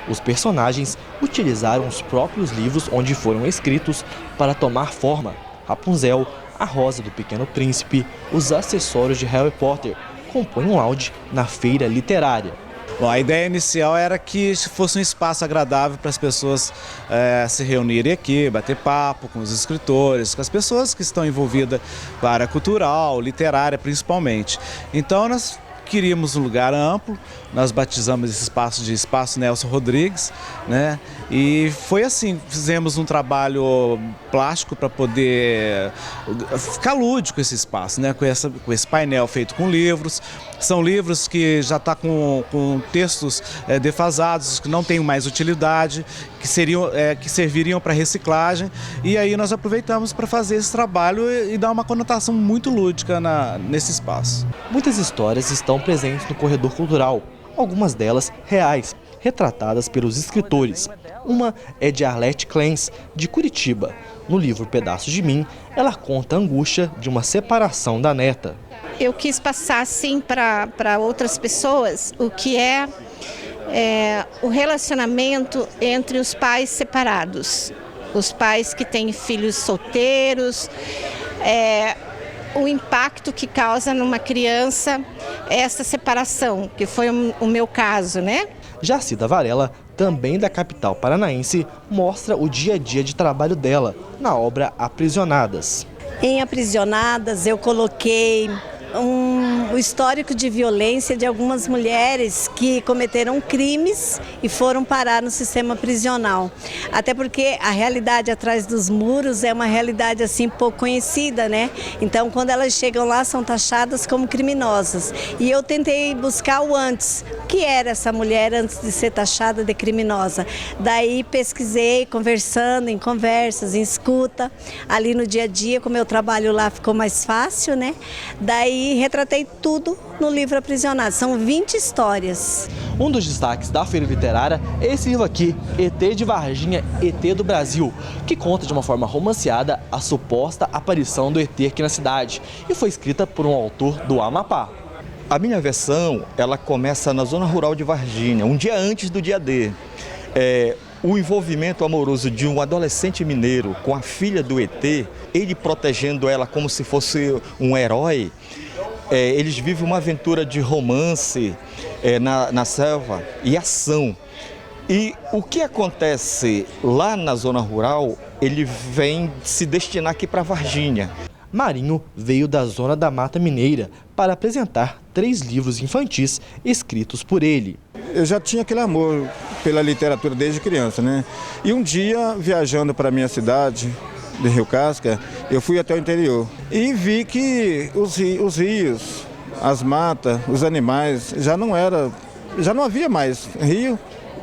Os personagens utilizaram os próprios livros onde foram escritos para tomar forma. Rapunzel, a Rosa do Pequeno Príncipe, os acessórios de Harry Potter compõem um lounge na feira literária. Bom, a ideia inicial era que fosse um espaço agradável para as pessoas se reunirem aqui, bater papo com os escritores, com as pessoas que estão envolvidas com a área cultural, literária principalmente. Então nós queríamos um lugar amplo, nós batizamos esse espaço de Espaço Nelson Rodrigues, né? E foi assim, fizemos um trabalho plástico para poder ficar lúdico esse espaço, né? Com esse painel feito com livros. São livros que já estão com textos defasados, que não têm mais utilidade, que serviriam para reciclagem. E aí nós aproveitamos para fazer esse trabalho e dar uma conotação muito lúdica nesse espaço. Muitas histórias estão presentes no corredor cultural, algumas delas reais, retratadas pelos escritores. Uma é de Arlete Clens, de Curitiba. No livro Pedaços de Mim, ela conta a angústia de uma separação da neta. Eu quis passar assim para outras pessoas o que é o relacionamento entre os pais separados, os pais que têm filhos solteiros, o impacto que causa numa criança essa separação, que foi o meu caso, né? Jacida Varela, também da capital paranaense, mostra o dia a dia de trabalho dela na obra Aprisionadas. Em Aprisionadas eu coloquei o histórico de violência de algumas mulheres que cometeram crimes e foram parar no sistema prisional. Até porque a realidade atrás dos muros é uma realidade assim pouco conhecida, né? Então quando elas chegam lá são taxadas como criminosas. E eu tentei buscar o antes. O que era essa mulher antes de ser taxada de criminosa? Daí pesquisei, conversando, em conversas, em escuta. Ali no dia a dia, como eu trabalho lá, ficou mais fácil, né? Daí retratei tudo no livro Aprisionados. São 20 histórias. Um dos destaques da feira literária é esse livro aqui, ET de Varginha, ET do Brasil, que conta de uma forma romanceada a suposta aparição do ET aqui na cidade e foi escrita por um autor do Amapá. A minha versão, ela começa na zona rural de Varginha, um dia antes do dia D. O envolvimento amoroso de um adolescente mineiro com a filha do ET, ele protegendo ela como se fosse um herói. Eles vivem uma aventura de romance na selva e ação. E o que acontece lá na zona rural, ele vem se destinar aqui para Varginha. Marinho veio da zona da Mata Mineira para apresentar 3 livros infantis escritos por ele. Eu já tinha aquele amor pela literatura desde criança, né? E um dia, viajando para a minha cidade, de Rio Casca, eu fui até o interior e vi que os rios, as matas, os animais, já não havia mais rio,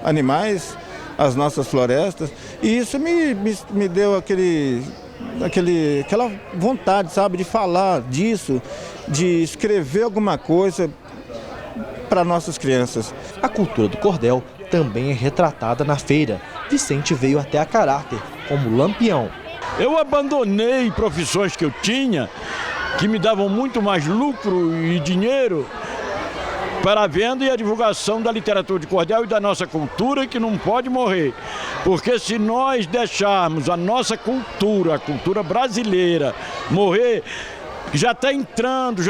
animais, as nossas florestas, e isso me deu aquela vontade, sabe, de falar disso, de escrever alguma coisa para nossas crianças. A cultura do cordel também é retratada na feira. Vicente veio até a caráter como lampião. Eu abandonei profissões que eu tinha, que me davam muito mais lucro e dinheiro, para a venda e a divulgação da literatura de cordel e da nossa cultura, que não pode morrer. Porque se nós deixarmos a nossa cultura, a cultura brasileira, morrer, já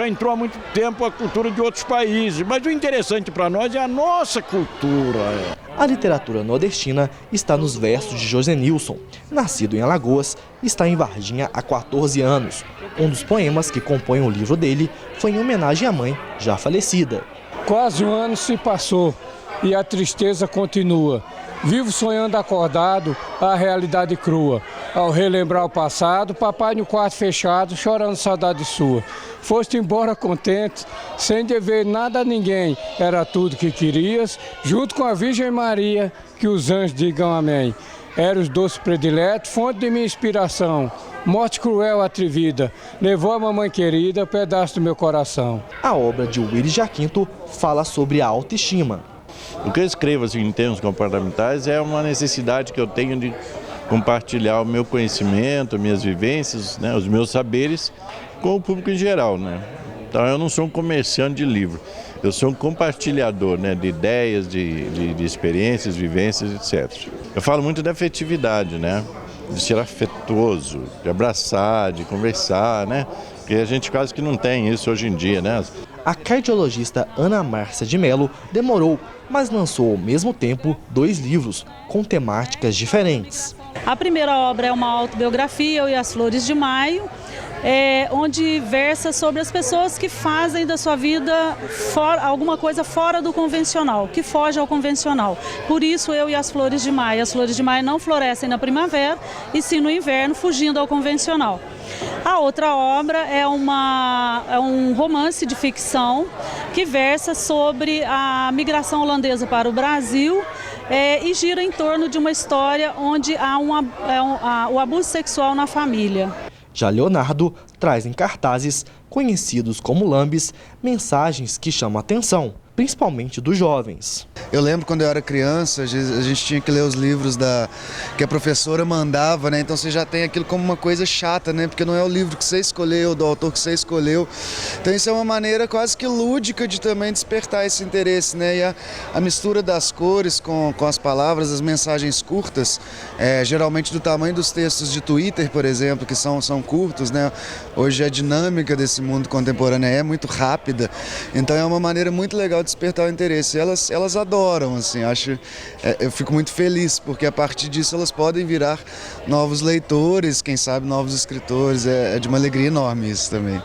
entrou há muito tempo a cultura de outros países. Mas o interessante para nós é a nossa cultura. A literatura nordestina está nos versos de José Nilson. Nascido em Alagoas, está em Varginha há 14 anos. Um dos poemas que compõem o livro dele foi em homenagem à mãe, já falecida. Quase um ano se passou e a tristeza continua. Vivo sonhando acordado, a realidade crua. Ao relembrar o passado, papai no quarto fechado, chorando saudade sua. Foste embora contente, sem dever nada a ninguém. Era tudo que querias, junto com a Virgem Maria, que os anjos digam amém. Era os doces prediletos, fonte de minha inspiração. Morte cruel, atrevida, levou a mamãe querida, pedaço do meu coração. A obra de Willis Jaquinto fala sobre a autoestima. O que eu escrevo assim, em termos comportamentais é uma necessidade que eu tenho de compartilhar o meu conhecimento, minhas vivências, né, os meus saberes com o público em geral, né? Então eu não sou um comerciante de livro. Eu sou um compartilhador, né, de ideias, de experiências, vivências, etc. Eu falo muito da afetividade, né? De ser afetuoso, de abraçar, de conversar, né? Porque a gente quase que não tem isso hoje em dia, né? A cardiologista Ana Márcia de Mello demorou, mas lançou ao mesmo tempo 2 livros com temáticas diferentes. A primeira obra é uma autobiografia, Eu e as Flores de Maio, onde versa sobre as pessoas que fazem da sua vida alguma coisa fora do convencional, que foge ao convencional. Por isso, Eu e as Flores de Maio. As flores de maio não florescem na primavera, e sim no inverno, fugindo ao convencional. A outra obra é um romance de ficção que versa sobre a migração holandesa para o Brasil e gira em torno de uma história onde há o abuso sexual na família. Já Leonardo traz em cartazes, conhecidos como lambes, mensagens que chamam a atenção, principalmente dos jovens. Eu lembro quando eu era criança, a gente tinha que ler os livros que a professora mandava, né? Então você já tem aquilo como uma coisa chata, né? Porque não é o livro que você escolheu, do autor que você escolheu. Então isso é uma maneira quase que lúdica de também despertar esse interesse, né? E a mistura das cores com as palavras, as mensagens curtas, geralmente do tamanho dos textos de Twitter, por exemplo, que são curtos, né? Hoje a dinâmica desse mundo contemporâneo é muito rápida, então é uma maneira muito legal de despertar o interesse. Elas adoram, assim, eu fico muito feliz, porque a partir disso elas podem virar novos leitores, quem sabe novos escritores, é de uma alegria enorme isso também.